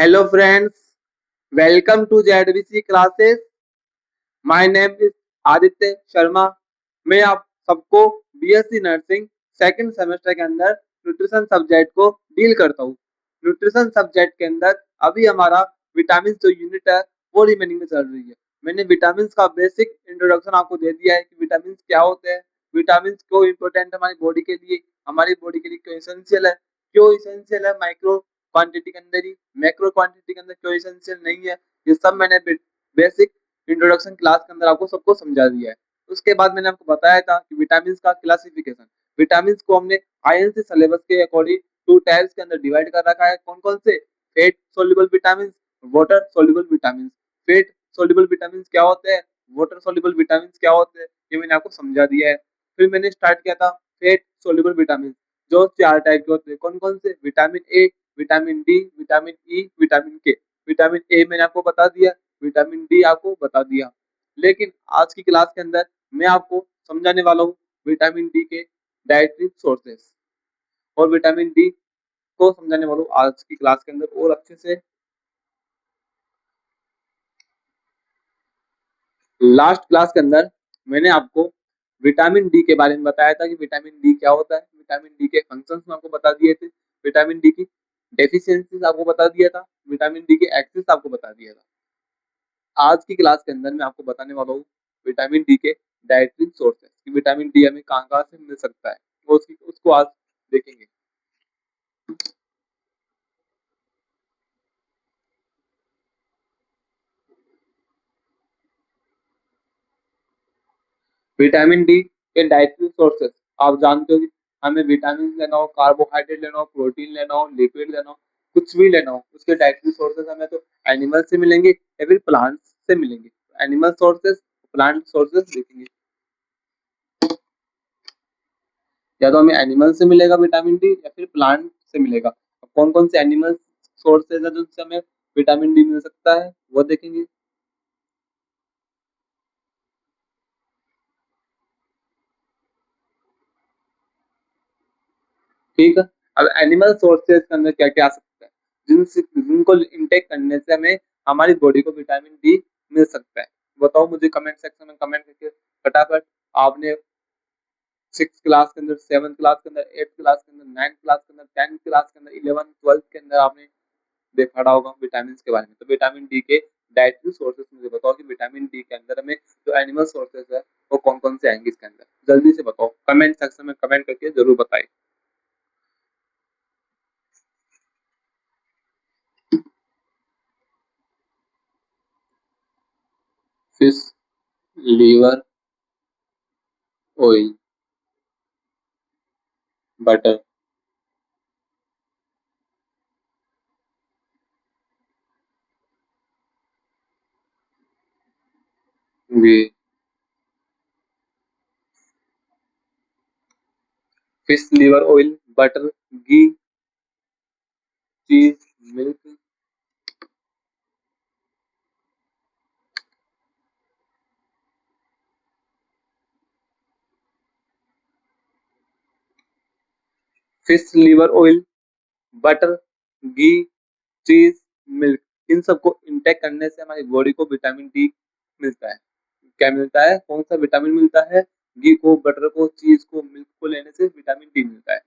Hello friends, welcome to ZBC classes. My name is Aditya Sharma. मैं आप सबको बीएससी नर्सिंग सेकंड सेमेस्टर के अंदर न्यूट्रिशन सब्जेक्ट को डील करता हूँ। न्यूट्रिशन सब्जेक्ट के अंदर अभी हमारा विटामिन जो यूनिट है वो रिमेनिंग में चल रही है। मैंने विटामिन का बेसिक इंट्रोडक्शन आपको दे दिया है कि विटामिन क्या होते हैं, विटामिन क्यों इंपॉर्टेंट है हमारी बॉडी के लिए, हमारी बॉडी के लिए क्यों इसेंशियल है माइक्रो क्वांटिटी के अंदर ही, मैक्रो क्वांटिटी के अंदर क्यों इसेंशियल नहीं है। ये सब मैंने बेसिक इंट्रोडक्शन क्लास के अंदर आपको सबको समझा दिया है। उसके बाद मैंने आपको बताया था कि विटामिन का क्लासिफिकेशन, विटामिन को हमने आईएनसी सिलेबस के अकॉर्डिंग टू टाइप्स के अंदर डिवाइड कर रखा है। कौन कौन से? Fat soluble vitamin, water soluble vitamin. Fat soluble vitamin क्या होते हैं, वाटर सोल्यूबल विटामिन क्या होते हैं, ये मैंने आपको समझा दिया है। फिर मैंने स्टार्ट किया था फेट सोल्यूबल विटामिन, जो 4 टाइप के होते हैं। कौन कौन से? Vitamin A, vitamin D, vitamin E, vitamin के। विटामिन ए मैंने आपको बता दिया, विटामिन डी आपको बता दिया। लेकिन आज की क्लास के अंदर मैं आपको समझाने वाला हूँ विटामिन डी के डाइटरी सोर्सेस, और विटामिन डी को समझाने वाला हूँ आज की क्लास के अंदर और अच्छे से। लास्ट क्लास के अंदर मैंने आपको विटामिन डी के बारे में बताया था कि विटामिन डी क्या होता है, विटामिन डी के फंक्शंस में आपको बता दिए थे, विटामिन डी की डेफिशिएंसीज आपको बता दिया था, विटामिन डी के एक्सेस आपको बता दिया था। आज की क्लास के अंदर मैं आपको बताने वाला हूँ विटामिन डी के डाइटरी सोर्सेस कि विटामिन डी हमें कहाँ कहाँ से मिल सकता है, वो उसको आज देखेंगे। विटामिन डी के डाइटरी सोर्सेस आप जानते हो कि हमें विटामिन लेना हो, कार्बोहाइड्रेट लेना हो, प्रोटीन लेना हो, लिपिड लेना हो, कुछ भी लेना हो, उसके डाइटरी सोर्सेस हमें तो एनिमल से मिलेंगे या फिर प्लांट से मिलेंगे। एनिमल सोर्सेस, प्लांट सोर्सेस देखेंगे। या तो हमें एनिमल से मिलेगा विटामिन डी या फिर प्लांट से मिलेगा। कौन कौन से एनिमल सोर्सेज है जिनसे हमें विटामिन डी मिल सकता है वो देखेंगे। ठीक है, अब एनिमल सोर्सेज के अंदर क्या क्या आ सकता है जिनसे जिनको इंटेक करने से हमें हमारी बॉडी को विटामिन डी मिल सकता है। बताओ मुझे कमेंट सेक्शन में कमेंट करके फटाफट। आपने 6 क्लास के अंदर, 7 क्लास के अंदर, 8 क्लास के अंदर, 9 क्लास के अंदर, 10 क्लास के अंदर, 11 12 के अंदर आपने देखा होगा विटामिन के बारे में। तो विटामिन डी के डाइटरी सोर्सेज मुझे बताओ कि विटामिन डी के अंदर हमें जो एनिमल सोर्सेज है वो कौन कौन से आएंगे इसके अंदर, जल्दी से बताओ, कमेंट सेक्शन में कमेंट करके जरूर बताइए। Fish liver oil, butter, ghee. Fish liver oil, butter, ghee, cheese, milk. Fish liver oil, butter, ghee, cheese, milk, इन सबको इंटेक करने से हमारी बॉडी को विटामिन डी मिलता है। क्या मिलता है? कौन सा विटामिन मिलता है? घी को, बटर को, चीज को, मिल्क को लेने से विटामिन डी मिलता है।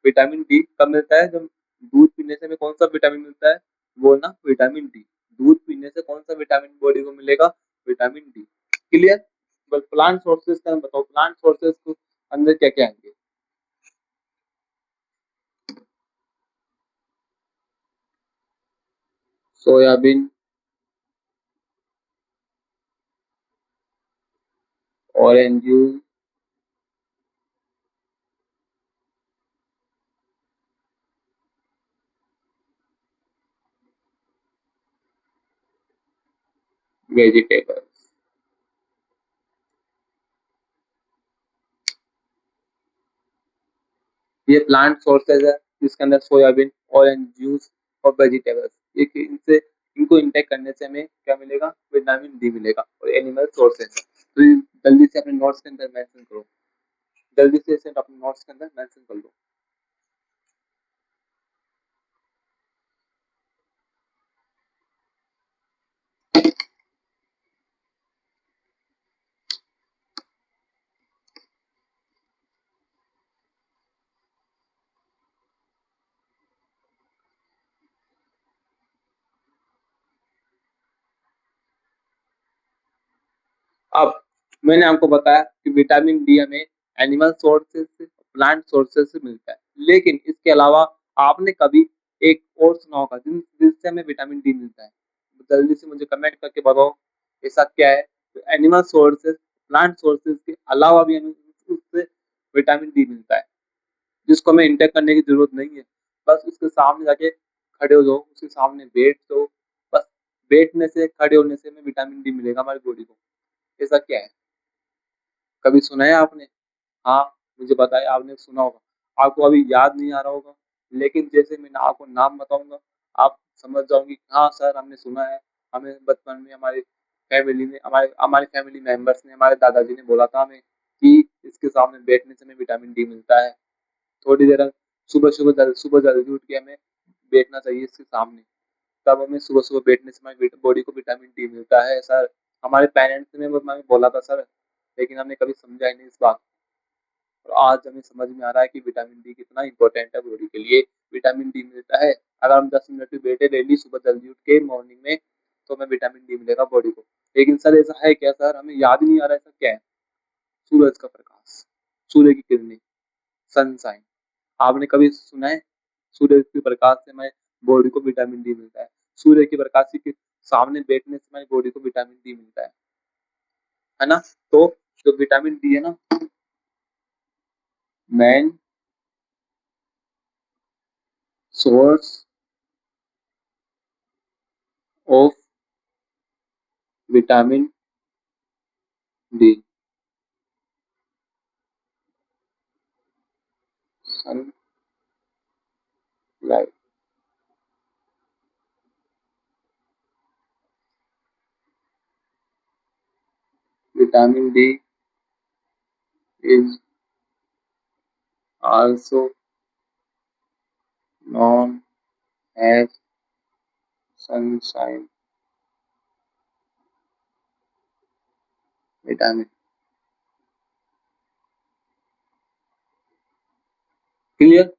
विटामिन डी कब मिलता है? जब दूध पीने से हमें कौन सा विटामिन मिलता है? वो ना विटामिन डी। दूध पीने से कौन सा विटामिन बॉडी को मिलेगा? Vitamin D. Clear? Plant sources का बताओ, प्लांट सोर्सेज को अंदर क्या क्या आएंगे? Soybean, orange juice, vegetables. ये प्लांट सोर्सेज है जिसके अंदर सोयाबीन, ऑरेंज जूस और वेजिटेबल्स, ये इनसे इनको इंटेक करने से हमें क्या मिलेगा? विटामिन डी मिलेगा। और एनिमल सोर्सेज है तो जल्दी से अपने नोट्स के अंदर मेंशन करो, जल्दी से इसे अपने नोट्स के अंदर मेंशन कर लो। अब मैंने आपको बताया कि विटामिन डी हमें एनिमल सोर्सेज से, प्लांट सोर्सेज से मिलता है, लेकिन इसके अलावा आपने कभी एक और सुना होगा जिससे हमें विटामिन डी मिलता है। जल्दी से मुझे कमेंट करके बताओ ऐसा क्या है। तो एनिमल सोर्सेज, प्लांट सोर्सेज के अलावा भी हमें उससे विटामिन डी मिलता है, जिसको हमें इंटेक करने की जरूरत नहीं है। बस उसके सामने जाके खड़े हो जाओ, उसके सामने बैठ दो, बस बैठने से, खड़े होने से हमें विटामिन डी मिलेगा हमारी बॉडी को। ऐसा क्या है, कभी सुना है आपने? हाँ, मुझे बताए आपने सुना होगा, आपको अभी याद नहीं आ रहा होगा, लेकिन जैसे मैं आपको नाम बताऊंगा आप समझ जाओगे हाँ सर हमने सुना है। हमें बचपन में हमारी फैमिली ने, हमारे हमारे फैमिली मेंबर्स ने, हमारे दादाजी ने बोला था हमें कि इसके सामने बैठने से हमें विटामिन डी मिलता है। थोड़ी देर सुबह जल्दी उठ के हमें बैठना चाहिए इसके सामने, तब हमें सुबह सुबह बैठने से हमारी बॉडी को विटामिन डी मिलता है सर। हमारे पेरेंट्स ने हमें बोला था सर, लेकिन हमने कभी समझा ही नहीं इस बात। और आज हमें समझ में आ रहा है कि विटामिन डी कितना इंपॉर्टेंट है बॉडी के लिए। विटामिन डी मिलता है अगर हम 10 मिनट भी बैठे डेली सुबह जल्दी उठ के मॉर्निंग में, तो हमें विटामिन डी मिलेगा बॉडी को। लेकिन सर ऐसा है क्या सर, हमें याद ही नहीं आ रहा है ऐसा क्या है। सूरज का प्रकाश, सूर्य की किरणें, सनशाइन, आपने कभी सुना है सूर्य के प्रकाश से हमारे बॉडी को विटामिन डी मिलता है? सूर्य के प्रकाश के सामने बैठने से हमारी बॉडी को विटामिन डी मिलता है ना? तो जो विटामिन डी है ना, main source of vitamin D, sunlight. Vitamin D is also known as sunshine vitamin। Clear?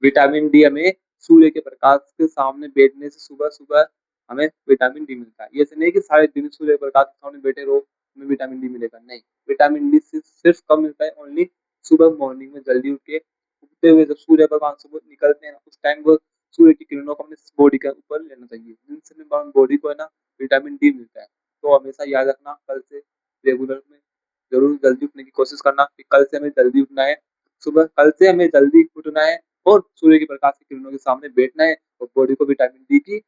Vitamin D हमें सूर्य के प्रकाश के सामने बैठने से सुबह सुबह हमें विटामिन डी मिलता है। ये ऐसे नहीं कि सारे दिन सूर्य के प्रकाश के सामने बैठे रहो हमें विटामिन डी मिलेगा, नहीं। विटामिन डी सिर्फ कब मिलता है, ओनली सुबह मॉर्निंग में जल्दी उठ के, उगते हुए जब सूर्य भगवान सुबह निकलते हैं उस टाइम वो सूर्य की किरणों को अपने बॉडी के ऊपर लेना चाहिए, जिनसे बॉडी को है ना विटामिन डी मिलता है। तो हमेशा याद रखना, कल से रेगुलर में जरूर जल्दी उठने की कोशिश करना कि कल से हमें जल्दी उठना है, सुबह कल से हमें जल्दी उठना है और सूर्य के प्रकाश की किरणों के सामने बैठना है और बॉडी को विटामिन डी की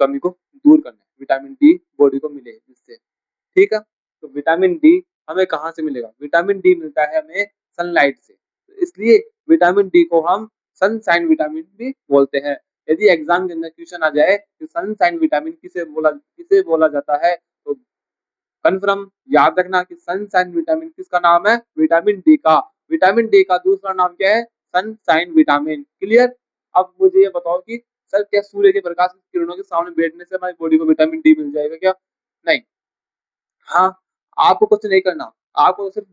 कमी को दूर करना है, विटामिन डी बॉडी को मिले जिससे। ठीक है? तो विटामिन डी हमें कहाँ से मिलेगा? विटामिन डी मिलता है हमें सनलाइट से, तो इसलिए विटामिन डी को हम सनशाइन विटामिन भी बोलते हैं। यदि एग्जाम के अंदर क्वेश्चन आ जाए कि सनशाइन विटामिन किसे बोला जाता है, तो कन्फर्म याद रखना कि सनशाइन विटामिन किसका नाम है? विटामिन डी का। विटामिन डी का दूसरा नाम क्या है? Sunshine vitamin. क्लियर? अब मुझे ये बताओ कि सर क्या सूर्य के प्रकाश की किरणों के सामने बैठने से हमारी बॉडी को विटामिन डी मिल जाएगा क्या? नहीं। हाँ, आपको कुछ नहीं करना, आपको सिर्फ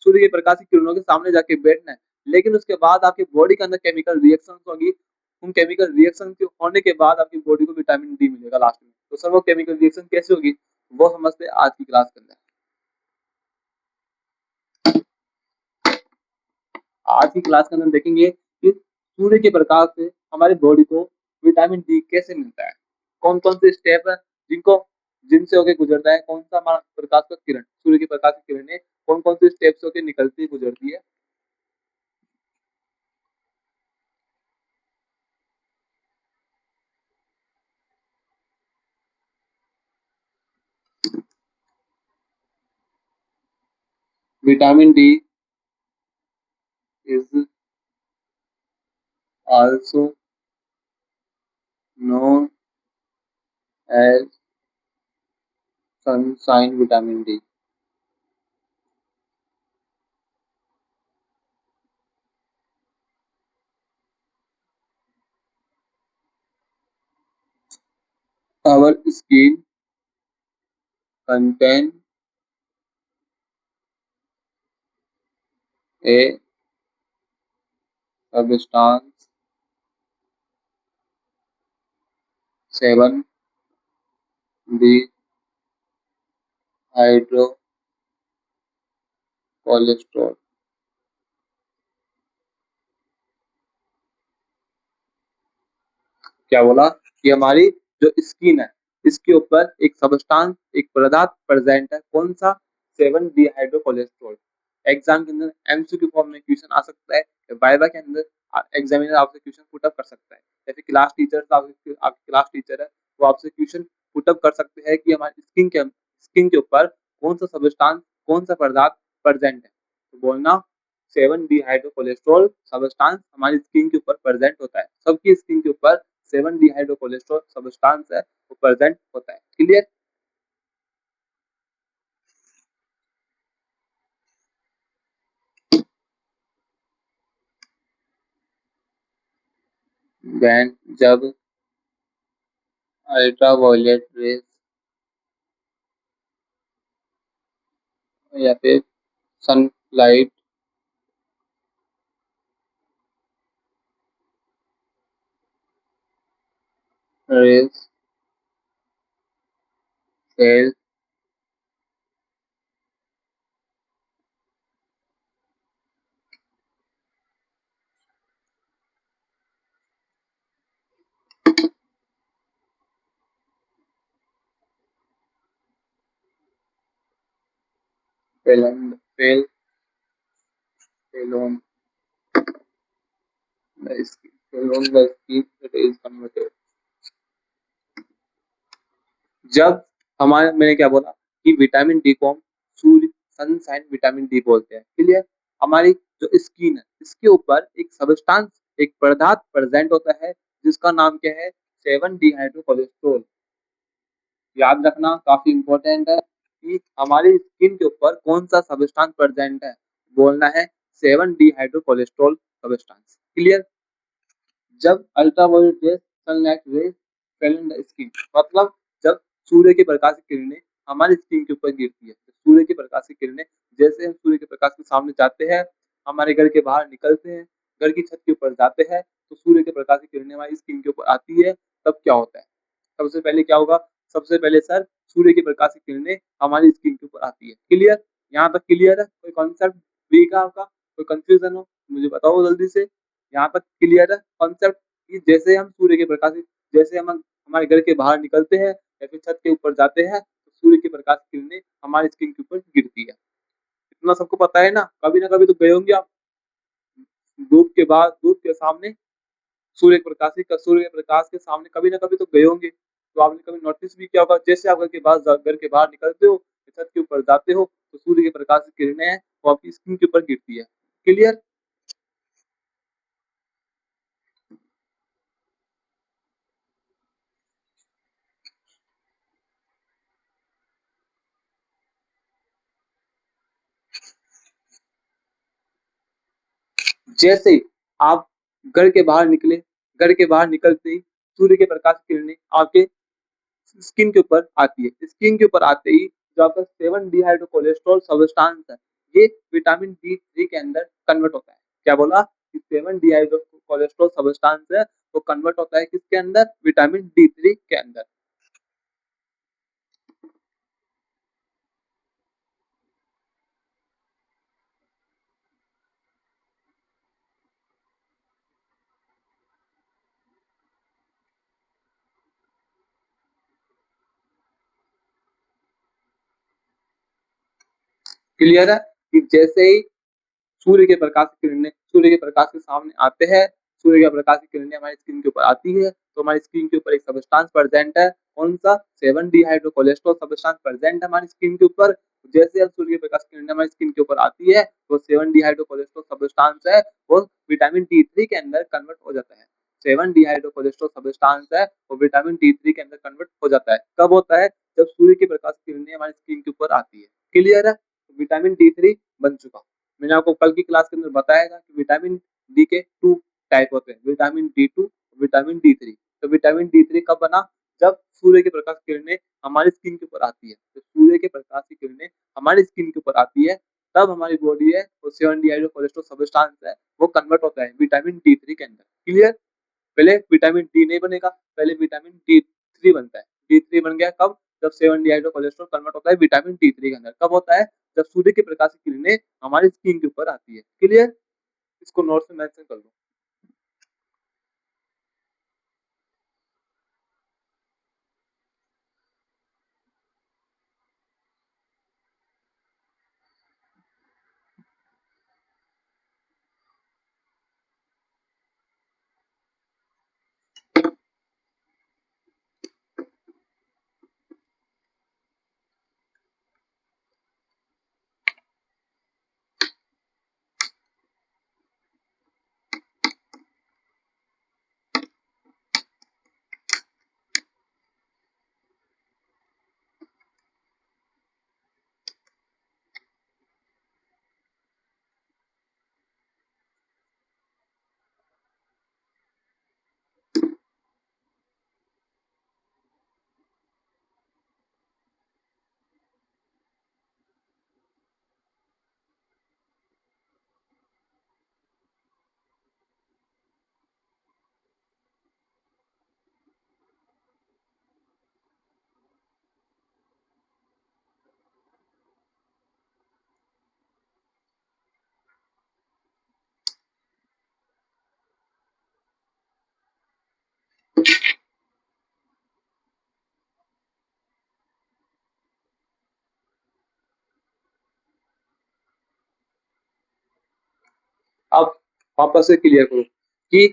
सूर्य के प्रकाश की किरणों के सामने जाके बैठना है, लेकिन उसके बाद आपकी बॉडी के अंदर केमिकल रिएक्शन होगी, उन केमिकल रिएक्शन के होने के बाद आपकी बॉडी को विटामिन डी मिलेगा लास्ट में। तो सर वो केमिकल रिएक्शन कैसे होगी, वो समझते हैं आज की क्लास के अंदर। आज की क्लास के अंदर देखेंगे कि सूर्य के प्रकाश से हमारी बॉडी को विटामिन डी कैसे मिलता है, कौन कौन से स्टेप है जिनको जिनसे होके गुजरता है, कौन सा हमारा प्रकाश का किरण, सूर्य की प्रकाश की किरणें कौन कौन से स्टेप्स होके निकलती गुजरती है। Vitamin D is also known as sunshine vitamin D। Our skin contain a substance 7 D hydroxy cholesterol. क्या बोला कि हमारी जो स्किन है इसके ऊपर एक सबस्टांस एक पदार्थ प्रेजेंट है, कौन सा? 7 डिहाइड्रो कोलेस्ट्रॉल। एग्जाम के अंदर एमसीक्यू फॉर्म में क्वेश्चन आ सकता है, वाइवा के अंदर एग्जामिनर आपसे क्वेश्चन पुट अप कर सकता है। जैसे क्लास टीचर आपके क्लास टीचर है वो आपसे क्वेश्चन पुट अप कर सकते हैं कि हमारी स्किन के ऊपर कौन सा सबस्टांस कौन सा पदार्थ प्रेजेंट है, तो बोलना 7 डिहाइड्रो कोलेस्ट्रॉल सबस्टांस हमारी स्किन के ऊपर प्रेजेंट होता है। सबकी स्किन के ऊपर 7 डिहाइड्रो कोलेस्ट्रॉल सबस्टांस है वो प्रेजेंट होता है। क्लियर? व्हेन जब अल्ट्रावायलेट रेज या फिर sunlight rays fall fall fall on the skin, fall on the skin it is converted. जब हमारे मैंने क्या बोला कि विटामिन डी को हम सूर्य सनसाइन विटामिन डी बोलते हैं। क्लियर? हमारी जो स्किन है इसके ऊपर एक सबस्टांस एक पदार्थ प्रेजेंट होता है जिसका नाम क्या है? 7 डिहाइड्रो कोलेस्ट्रॉल। याद रखना काफी इंपॉर्टेंट है कि हमारी स्किन के ऊपर कौन सा सबस्टांस प्रेजेंट है, बोलना है 7 डिहाइड्रो कोलेस्ट्रॉल सबस्टांस। क्लियर? जब ultraviolet rays sunlight rays fall on the skin, मतलब जब सूर्य की प्रकाश की किरणें हमारी स्किन के ऊपर गिरती है, तो सूर्य की प्रकाश की किरणें जैसे हम सूर्य के प्रकाश के सामने जाते हैं, हमारे घर के बाहर निकलते हैं, घर की छत के ऊपर जाते हैं, तो सूर्य के प्रकाश की किरणें हमारी स्किन के ऊपर आती है, तब क्या होता है? सबसे पहले क्या होगा? सबसे पहले सर सूर्य की प्रकाश की किरणें हमारी स्किन के ऊपर आती है। क्लियर? यहाँ तक क्लियर है? कोई कॉन्सेप्ट वीक है आपका? कोई कंफ्यूजन हो मुझे बताओ जल्दी से। यहाँ तक क्लियर है कॉन्सेप्ट कि जैसे हम सूर्य के प्रकाश जैसे हम हमारे घर के बाहर निकलते हैं या फिर छत के ऊपर जाते हैं तो सूर्य की प्रकाश की किरणें हमारी स्किन के ऊपर गिरती है। इतना सबको पता है ना कभी तो गए होंगे आप धूप के सामने सूर्य के प्रकाश के सामने कभी ना कभी तो गए होंगे। तो आपने कभी नोटिस भी किया होगा जैसे आप घर के बाहर निकलते हो छत के ऊपर जाते हो तो सूर्य के प्रकाश की किरणें हैं वो आपकी स्किन के ऊपर गिरती है। क्लियर? जैसे आप घर के बाहर निकले, घर के बाहर निकलते ही सूर्य के प्रकाश की किरणें आपके स्किन के ऊपर आती है। स्किन के ऊपर आते ही जो आपका 7 डिहाइड्रो कोलेस्ट्रॉल सबस्टांस है ये विटामिन डी थ्री के अंदर कन्वर्ट होता है। क्या बोला कि 7 डिहाइड्रो कोलेस्ट्रॉल सबस्टांस है वो कन्वर्ट होता है किसके अंदर? विटामिन डी थ्री के अंदर। क्लियर है कि जैसे ही सूर्य के प्रकाश के सामने आते हैं, सूर्य के प्रकाश की किरणें हमारी स्किन के ऊपर आती है तो हमारी स्किन के ऊपर एक सबस्टांस प्रेजेंट है, कौन सा? 7 डिहाइड्रो कोलेस्ट्रॉल सबस्टांस प्रेजेंट है हमारी स्किन के ऊपर। जैसे अब सूर्य के प्रकाश की किरणें हमारी स्किन के ऊपर आती है तो 7 डिहाइड्रो कोलेस्ट्रॉल सबस्टांस है वो विटामिन डी थ्री के अंदर कन्वर्ट हो जाता है। 7 डिहाइड्रो कोलेस्ट्रॉल सबस्टांस है वो विटामिन डी थ्री के अंदर कन्वर्ट हो जाता है। कब होता है? जब सूर्य की प्रकाश की किरणें हमारी स्किन के ऊपर आती है। क्लियर है? विटामिन डी थ्री बन चुका। मैंने आपको कल की क्लास के अंदर बताया था कि विटामिन डी के 2 टाइप होते हैं, vitamin D two, vitamin D three. तो विटामिन डी थ्री कब बना? जब सूर्य की प्रकाश किरणें हमारी स्किन के ऊपर आती है। तो सूर्य के प्रकाश की किरणें हमारी स्किन के ऊपर आती है तब हमारी बॉडी है वो 7 डिहाइड्रो कोलेस्ट्रॉल सबस्टांस है वो कन्वर्ट होता है विटामिन डी थ्री के अंदर। क्लियर? पहले विटामिन डी नहीं बनेगा, पहले विटामिन डी थ्री बनता है। डी थ्री बन गया कब? जब 7 डिहाइड्रो कोलेस्ट्रॉल कन्वर्ट होता है विटामिन डी थ्री के अंदर। कब होता है? जब सूर्य के प्रकाश की किरणें हमारी स्किन के ऊपर आती है। क्लियर? इसको नोट्स में मेंशन कर लो। अब वापस से क्लियर करो कि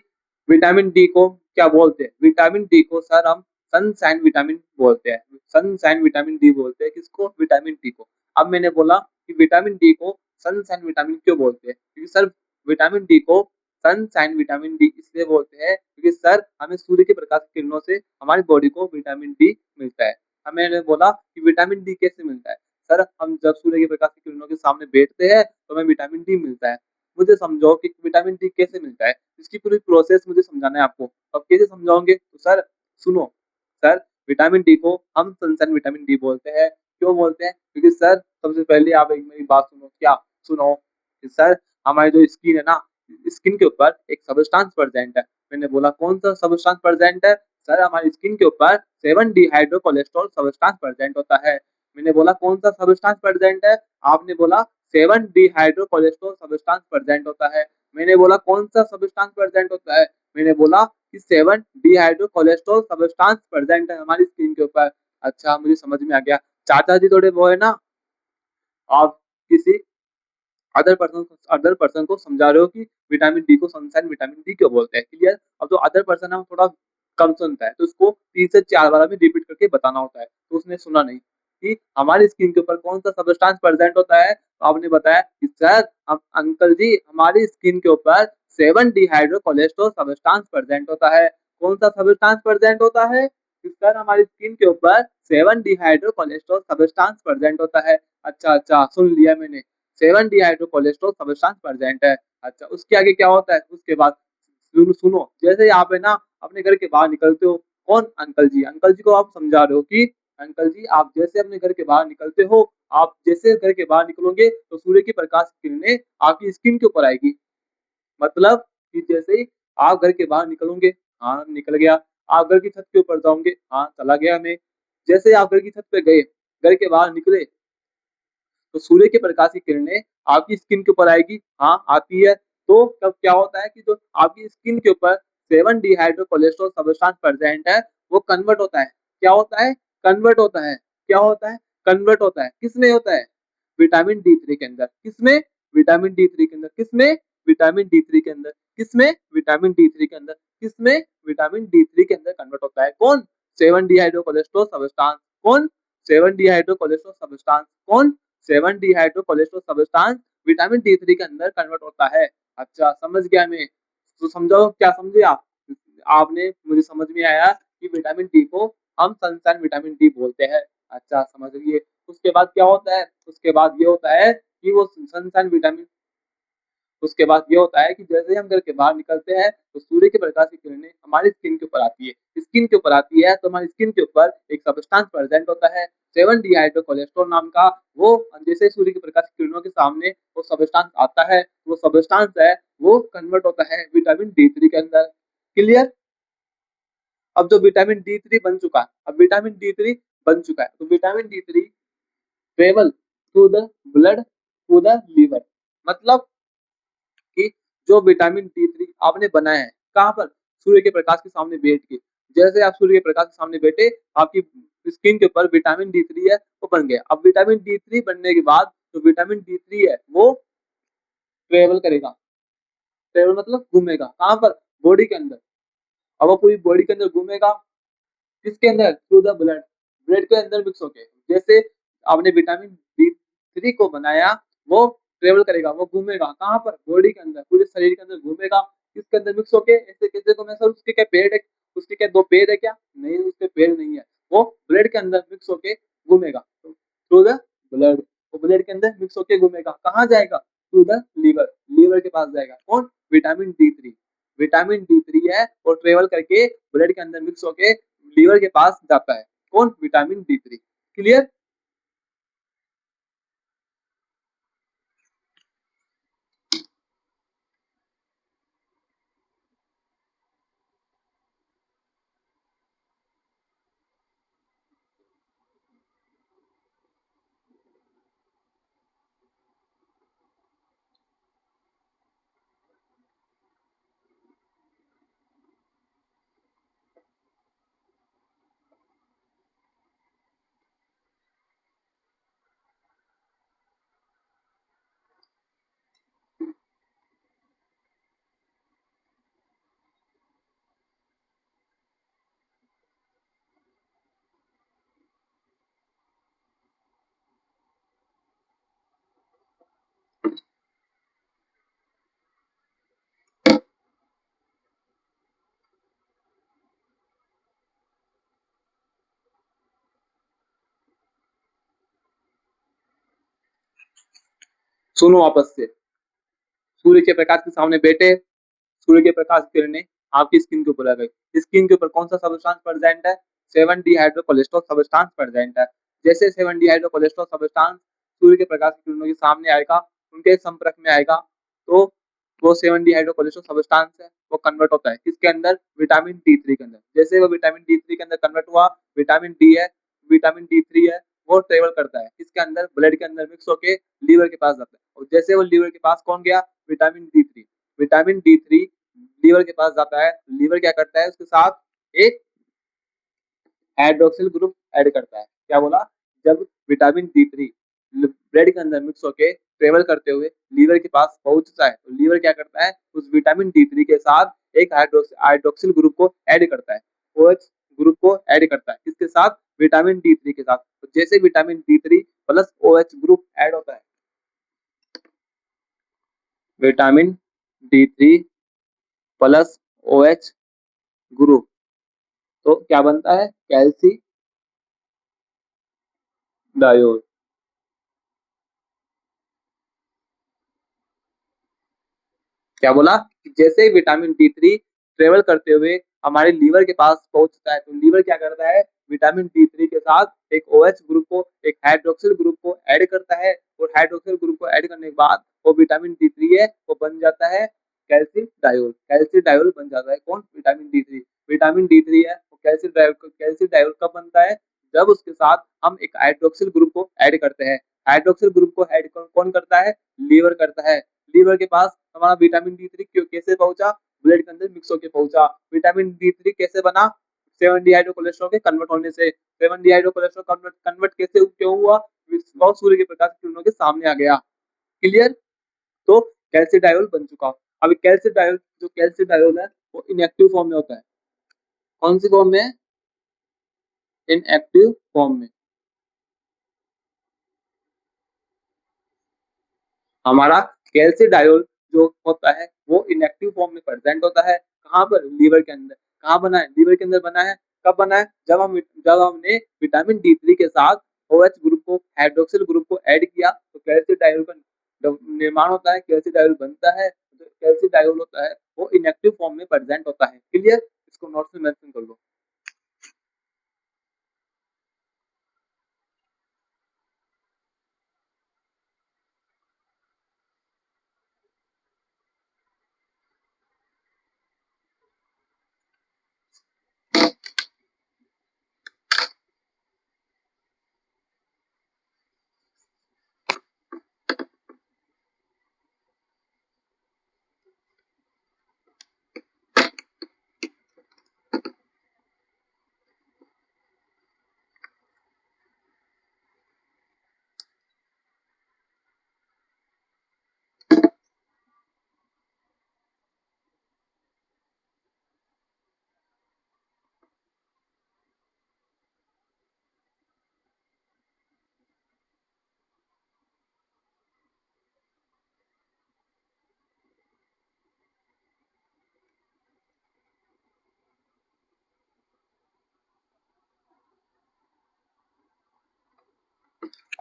विटामिन डी को क्या बोलते हैं। विटामिन डी को सर हम सनशाइन विटामिन बोलते हैं। सनशाइन विटामिन डी बोलते हैं किसको? विटामिन डी को। अब मैंने बोला कि विटामिन डी को सनशाइन विटामिन क्यों बोलते हैं? क्योंकि सर विटामिन डी को सनशाइन विटामिन डी इसलिए बोलते हैं क्योंकि सर हमें सूर्य के प्रकाश की किरणों से हमारी बॉडी को विटामिन डी मिलता है। अब मैंने बोला कि विटामिन डी कैसे मिलता है? सर हम जब सूर्य के प्रकाश की किरणों के सामने बैठते हैं तो हमें विटामिन डी मिलता है। मुझे समझाओ कि विटामिन डी कैसे मिलता है? इसकी पूरी प्रोसेस मुझे समझाना है आपको। अब कैसे समझाओगे? तो सर सुनो, सर विटामिन डी को हम सनशाइन विटामिन डी बोलते हैं। क्यों बोलते हैं? क्योंकि सर सबसे पहले आप एक मेरी बात सुनो। क्या सुनो? कि सर हमारी जो स्किन है ना, स्किन के ऊपर एक सबस्टांस प्रेजेंट है। मैंने बोला कौन सा सबस्टांस प्रेजेंट है? सर हमारी स्किन के ऊपर 7 डिहाइड्रोकोलेस्ट्रॉल सबस्टांस प्रेजेंट होता है। मैंने बोला कौन सा सबस्टांस प्रेजेंट है? आपने बोला 7 डिहाइड्रोकोलेस्ट्रॉल सबस्टांस प्रेजेंट होता है। मैंने बोला कौन सा सबस्टांस प्रेजेंट होता है? मैंने बोला कि 7 डिहाइड्रोकोलेस्ट्रॉल सबस्टांस प्रेजेंट है हमारी स्किन के ऊपर। अच्छा मुझे समझ में आ गया। चाचा जी थोड़े वो है ना, आप किसी अदर पर्सन को समझा रहे हो कि विटामिन डी को सनशाइन विटामिन डी क्यों बोलते हैं। क्लियर? अब जो अदर पर्सन है वो थोड़ा कम सुनता है तो उसको 3 से 4 बार हमें रिपीट करके बताना होता है, तो उसने सुना नहीं कि हमारी स्किन के ऊपर कौन सा सबस्टांस प्रेजेंट होता है। तो आपने बताया कि सर हम अंकल जी हमारी स्किन के ऊपर 7 डिहाइड्रो कोलेस्ट्रॉल सबस्टांस प्रेजेंट होता है। कौन सा सबस्टांस प्रेजेंट होता है? कि सर हमारी स्किन के ऊपर 7 डिहाइड्रो कोलेस्ट्रॉल सबस्टांस प्रेजेंट होता है। अच्छा अच्छा सुन लिया मैंने। 7 डिहाइड्रो कोलेस्ट्रॉल सबस्टांस प्रेजेंट है। अच्छा उसके आगे क्या होता है? उसके बाद सुनो सुनो, जैसे ही आप है ना अपने घर के बाहर निकलते हो, कौन? अंकल जी। अंकल जी को आप समझा रहे हो कि अंकल जी आप जैसे अपने घर के बाहर निकलते हो, आप जैसे घर के बाहर निकलोगे तो सूर्य की प्रकाश की किरणें आपकी स्किन के ऊपर आएगी। मतलब कि जैसे ही आप घर के बाहर निकलोगे, हाँ निकल गया। आप घर की छत के ऊपर जाओगे, हाँ चला गया मैं। जैसे आप घर की छत पे गए, घर के बाहर निकले, तो सूर्य के प्रकाश की किरणें आपकी स्किन के ऊपर आएगी, हाँ आती है। तो तब क्या होता है कि जो आपकी स्किन के ऊपर 7 डिहाइड्रो कोलेस्ट्रॉल सबस्टांस प्रेजेंट है वो कन्वर्ट होता है। क्या होता है? कन्वर्ट होता है। क्या होता है? कन्वर्ट होता है। किसमें होता है? विटामिन डी थ्री के अंदर। किसमें? विटामिन डी थ्री के अंदर। किसमें? विटामिन डी थ्री के अंदर। किसमें? विटामिन डी थ्री के अंदर। किसमें? विटामिन डी थ्री के अंदर कन्वर्ट होता है। कौन? 7 डिहाइड्रो कोलेस्ट्रॉल सबस्टांस। कौन? 7 डिहाइड्रो कोलेस्ट्रॉल सबस्टांस। कौन? 7 dehydro cholesterol substance vitamin D three के अंदर कन्वर्ट होता है। अच्छा समझ गया मैं। तो समझो, क्या समझे आप? आपने मुझे समझ में आया कि विटामिन डी को हम सनशाइन विटामिन डी बोलते हैं। अच्छा समझ लिए। उसके बाद क्या होता है? उसके बाद ये होता है कि वो सनशाइन विटामिन, उसके बाद ये होता है कि जैसे हम घर के बाहर निकलते हैं तो सूर्य के प्रकाश की किरणें हमारी स्किन के ऊपर आती है। स्किन के ऊपर आती है तो हमारी स्किन के ऊपर एक सब्सटेंस प्रेजेंट होता है 7 डिहाइड्रो कोलेस्ट्रॉल नाम का। वो जैसे सूर्य के प्रकाश की किरणों के सामने वो सब्सटेंस आता है, वो सब्सटेंस है वो कन्वर्ट होता है विटामिन डी थ्री के अंदर। क्लियर? अब जो विटामिन डी थ्री बन चुका है, अब विटामिन डी थ्री बन चुका है तो vitamin D three travel to the blood to the liver. मतलब कि जो विटामिन डी थ्री आपने बनाया है कहाँ पर, सूर्य के प्रकाश के सामने बैठ के, जैसे आप सूर्य के प्रकाश के सामने बैठे, आपकी स्किन के ऊपर विटामिन डी थ्री है वो बन गया। अब विटामिन डी थ्री बनने के बाद जो विटामिन डी थ्री है वो ट्रेवल करेगा, ट्रेवल मतलब घूमेगा कहाँ पर, बॉडी के अंदर। अब वो पूरी बॉडी के अंदर घूमेगा, किसके अंदर, थ्रू द ब्लड, ब्लड के अंदर मिक्स होके। जैसे आपने विटामिन डी थ्री को बनाया, वो ट्रेवल करेगा, वो घूमेगा कहाँ पर, बॉडी के अंदर, पूरे शरीर के अंदर घूमेगा, किसके अंदर मिक्स होके। ऐसे कैसे को मैं सर, उसके क्या पेड़ है, उसके क्या दो पेड़ है क्या, नहीं उसके पेड़ नहीं है, वो ब्लड के अंदर मिक्स होके घूमेगा थ्रू द ब्लड। वो ब्लड के अंदर मिक्स होके घूमेगा, कहाँ जाएगा, थ्रू द लीवर, लीवर के पास जाएगा। कौन, vitamin D three, vitamin D three है और ट्रेवल करके ब्लड के अंदर मिक्स होके लीवर के पास जाता है। कौन, विटामिन डी थ्री। क्लियर। सुनो वापस से, सूर्य के प्रकाश के सामने बैठे, सूर्य के प्रकाश की किरणें आपकी स्किन के ऊपर आ गई। स्किन के ऊपर कौन सा सब्सटेंस प्रेजेंट है, 7 डिहाइड्रोकोलेस्ट्रॉल सब्सटेंस प्रेजेंट है। जैसे 7 डिहाइड्रोकोलेस्ट्रॉल सब्सटेंस सूर्य के प्रकाश की किरणों के सामने आएगा, उनके संपर्क में आएगा, तो वो 7 डिहाइड्रोकोलेस्ट्रॉल सब्सटेंस है वो कन्वर्ट होता है किसके अंदर, विटामिन डी थ्री के अंदर। जैसे वो विटामिन डी थ्री के अंदर कन्वर्ट हुआ, विटामिन डी है, विटामिन डी थ्री है, वो ट्रेवल करता है किसके अंदर, ब्लड के अंदर मिक्स होके लीवर के पास जाता है। और जैसे वो लीवर के पास कौन गया, vitamin D three, vitamin D three liver के पास जाता है। लीवर क्या करता है, उसके साथ एक हाइड्रोक्सिल ग्रुप ऐड करता है। क्या बोला, जब विटामिन डी थ्री ब्लड के अंदर मिक्स होके ट्रेवल करते हुए लीवर के पास पहुंचता है, तो लीवर क्या करता है, उस विटामिन डी थ्री के साथ एक हाइड्रोक्सिल ग्रुप को ऐड करता है, ओएच ग्रुप को ऐड करता है किसके साथ, विटामिन डी थ्री के साथ। तो जैसे vitamin D three plus OH group add होता है, vitamin D three plus OH group, तो क्या बनता है, कैल्सी डायोड। क्या बोला, कि जैसे ही विटामिन डी थ्री ट्रेवल करते हुए हमारे लीवर के पास पहुंचता है, तो लीवर क्या करता है, विटामिन डी थ्री के साथ एक ओएच ग्रुप को, एक हाइड्रोक्सिल ग्रुप को ऐड करता है। और हाइड्रोक्सिल ग्रुप को ऐड करने के बाद वो विटामिन डी थ्री है वो बन जाता है कैल्शियम डायोल, कैल्शियम डायोल बन जाता है। कौन, vitamin D three, vitamin D three है वो कैल्शियम डायोल, कैल्शियम डायोल कब बनता है, जब उसके साथ हम एक हाइड्रोक्सिल ग्रुप को ऐड करते हैं। हाइड्रोक्सिल ग्रुप को ऐड कौन करता है, लीवर करता है। लीवर के पास हमारा विटामिन डी थ्री कैसे पहुंचा, ब्लड के अंदर मिक्स होकर पहुंचा। विटामिन डी थ्री कैसे बना, 7 डिहाइड्रोकोलेस्ट्रॉल के कन्वर्ट होने से। 7 डिहाइड्रोकोलेस्ट्रॉल कन्वर्ट कन्वर्ट कैसे क्यों हुआ, वो सूर्य के प्रकाश की किरणों के सामने आ गया। क्लियर। तो कैल्सिडायोल बन चुका। अब कैल्सिडायोल, जो कैल्सिडायोल है वो इनएक्टिव फॉर्म में होता है। कौन सी फॉर्म में, इनएक्टिव फॉर्म में। हमारा कैल्सिडायोल जो होता है वो इनएक्टिव फॉर्म में प्रेजेंट होता है। कहाँ पर, लीवर के अंदर। कहाँ बना है, लीवर के अंदर बना है। कब बना है, जब हमने विटामिन डी थ्री के साथ ओएच ग्रुप को, हाइड्रोक्सिल ग्रुप को ऐड किया, तो कैल्सिडायोल का निर्माण होता है, कैल्सिडायोल बनता है। जो कैल्सिडायोल होता है वो इनएक्टिव फॉर्म में प्रेजेंट होता है। क्लियर। इसको नोट्स में मेंशन कर लो।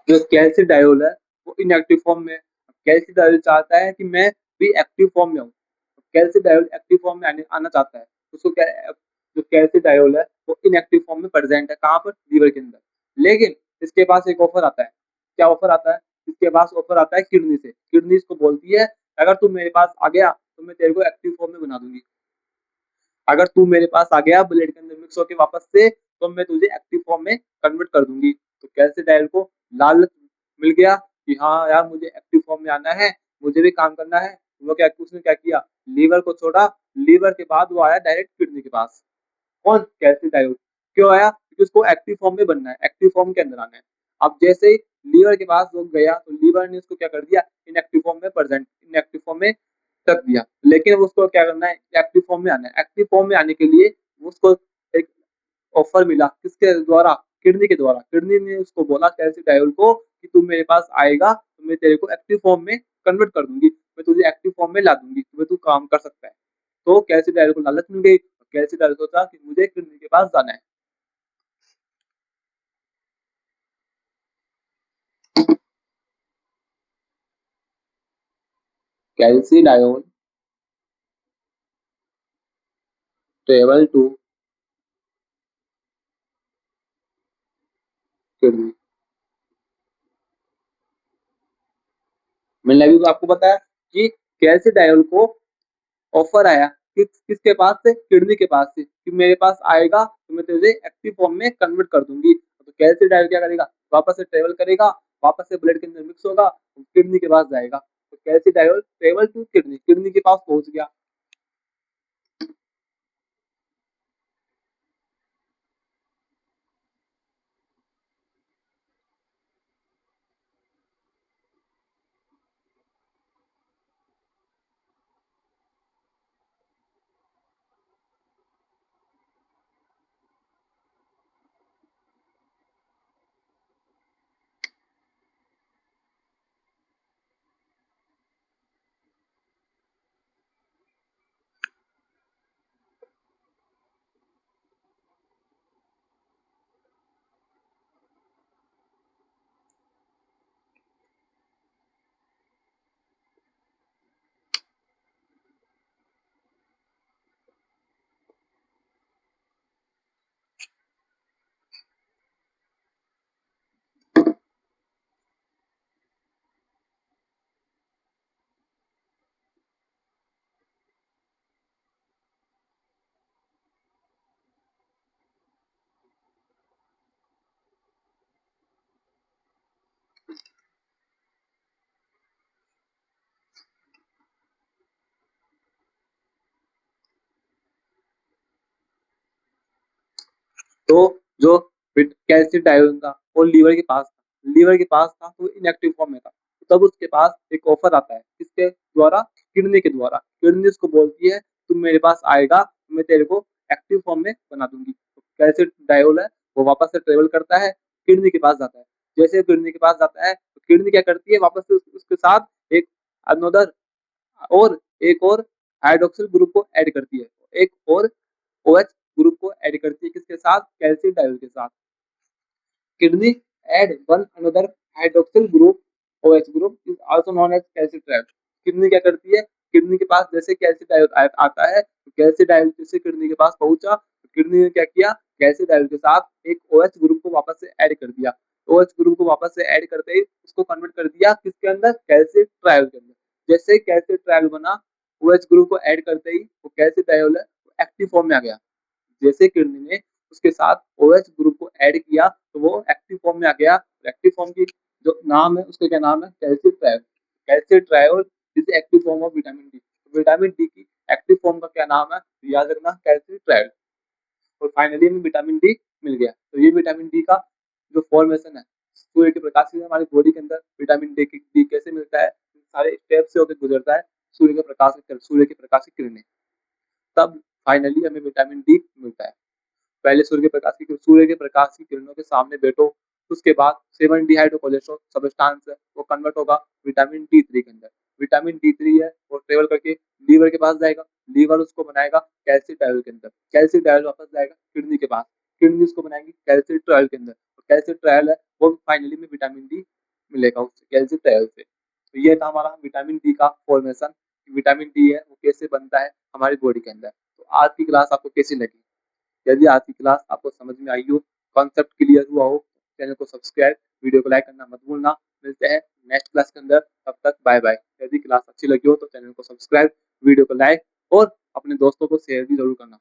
जो कैल्सिडायोल है वो इनएक्टिव फॉर्म में है। कैल्सिडायोल चाहता है कि मैं भी एक्टिव फॉर्म में हूँ। कैल्सिडायोल एक्टिव फॉर्म में आना चाहता है। उसको क्या, जो कैल्सिडायोल है वो इनएक्टिव फॉर्म में प्रेजेंट है, कहाँ पर, लीवर के अंदर। लेकिन इसके पास एक ऑफर आता है। क्या ऑफर आता है? इसके पास ऑफर आता है किडनी से। किडनी इसको बोलती है अगर तू मेरे पास आ गया तो मैं तेरे को एक्टिव फॉर्म में बना दूंगी। अगर तू मेरे पास आ गया ब्लड के अंदर मिक्स होकर वापस से, तो मैं तुझे एक्टिव फॉर्म में कन्वर्ट कर दूंगी। तो कैल्सिडायल को लालच मिल गया कि हाँ यार मुझे एक्टिव फॉर्म में आना है, मुझे भी काम करना है। वो क्या, उसने क्या किया, लीवर को छोड़ा। लीवर के बाद वो आया डायरेक्ट किडनी के पास। कौन? कैल्सिडायोल। क्यों आया? क्योंकि उसको एक्टिव फॉर्म में बनना है, एक्टिव फॉर्म के अंदर आना है। अब जैसे ही लीवर के पास वो गया तो लीवर ने उसको क्या कर दिया, इनएक्टिव फॉर्म में प्रेजेंट, इनएक्टिव फॉर्म में रख दिया। लेकिन उसको क्या करना है, एक्टिव फॉर्म में आना है। एक्टिव फॉर्म में आने के लिए उसको एक ऑफर मिला, किसके द्वारा, किडनी के द्वारा। किडनी ने उसको बोला कैल्सिडायोल को कि तू मेरे पास आएगा तो मैं तेरे को एक्टिव फॉर्म में कन्वर्ट कर दूंगी, मैं तुझे एक्टिव फॉर्म में ला दूंगी, तुम्हें तू काम कर सकता है। तो कैल्सिडायोल को लालच मिल गई। कैल्सिडायोल सोचा कि मुझे किडनी के पास जाना है। कैल्सिडायोल ट्रेवल टू किडनी। मैंने अभी आपको बताया कि कैल्सिडायोल को ऑफर आया किसके पास से, किडनी के पास से, कि मेरे पास आएगा तो मैं तुझे एक्टिव फॉर्म में कन्वर्ट कर दूंगी। तो कैल्सिडायोल क्या करेगा, वापस से ट्रेवल करेगा, वापस से ब्लड के अंदर मिक्स होगा, किडनी के पास जाएगा। तो कैल्सिडायोल ट्रेवल टू किडनी, किडनी के पास पहुंच गया। तो जो कैल्सिडायोल था वो लीवर के पास था, लीवर के पास था तो इनएक्टिव फॉर्म में था। तो तब उसके पास एक ऑफर आता है, किसके द्वारा, किडनी के द्वारा। किडनी उसको बोलती है तुम मेरे पास आएगा तो मैं तेरे को एक्टिव फॉर्म में बना दूंगी। तो कैल्सिडायोल है वो वापस से ट्रेवल करता है, किडनी के पास जाता है। जैसे किडनी के पास जाता है तो किडनी क्या करती है, वापस से उसके साथ एक अनोदर और एक और हाइड्रोक्सिल ग्रुप को ऐड करती है, एक और OH ग्रुप को ऐड करती है, किसके साथ, कैल्सिडायोल के साथ। Kidney add one another hydroxyl group, OH group is also known as calcitriol. Kidney क्या करती है, किडनी के पास जैसे कैल्सिडायोल आता है तो कैल्सिडायोल जैसे किडनी के पास पहुंचा तो किडनी ने क्या किया, कैल्सिडायोल के साथ एक OH ग्रुप को वापस से ऐड कर दिया। OH ग्रुप को वापस से ऐड करते ही उसको कन्वर्ट कर दिया किसके अंदर, कैल्सिट्रायोल के अंदर। जैसे कैल्सिट्रायोल बना, OH ग्रुप को ऐड करते ही वो कैल्सिडायोल है एक्टिव फॉर्म में आ गया। जैसे किडनी ने उसके साथ OH ग्रुप को ऐड किया तो वो एक्टिव फॉर्म में आ गया। एक्टिव फॉर्म की जो नाम है उसका क्या नाम है, calcitriol. Calcitriol is active form of vitamin D. Vitamin D की एक्टिव फॉर्म का क्या नाम है, तो याद रखना कैल्सिट्रायोल। और फाइनली हमें विटामिन डी मिल गया। तो ये विटामिन डी का जो फॉर्मेशन है, सूर्य के प्रकाश से हमारी बॉडी के अंदर विटामिन डी कैसे मिलता है, सारे स्टेप से होकर गुजरता है, सूर्य के प्रकाश की किरणें, तब फाइनली हमें विटामिन डी मिलता है। पहले सूर्य के प्रकाश की किरणों के सामने बैठो, उसके बाद 7 डिहाइड्रोकोलेस्ट्रॉल सब्सटेंस है वो कन्वर्ट होगा विटामिन डी3 के अंदर। विटामिन डी3 है वो ट्रेवल करके लीवर के पास जाएगा, लीवर उसको बनाएगा कैल्सिट्रायोल के अंदर, कैल्सिट्रायोल वापस जाएगा किडनी के पास, किडनी उसको बनाएगी कैल्सिट्रायोल के अंदर, कैल्सिट्रायोल है वो फाइनली में विटामिन डी मिलेगा उससे, कैल्शियम ट्रायल से। तो ये था हमारा विटामिन डी का फॉर्मेशन, विटामिन डी है वो कैसे बनता है हमारी बॉडी के अंदर। तो आज की क्लास आपको कैसी लगी? यदि आज की क्लास आपको समझ में आई हो, कॉन्सेप्ट क्लियर हुआ हो, चैनल को सब्सक्राइब, वीडियो को लाइक करना मत भूलना। मिलते हैं नेक्स्ट क्लास के अंदर, तब तक बाय बाय। यदि क्लास अच्छी लगी हो तो चैनल को सब्सक्राइब, वीडियो को लाइक और अपने दोस्तों को शेयर भी जरूर करना।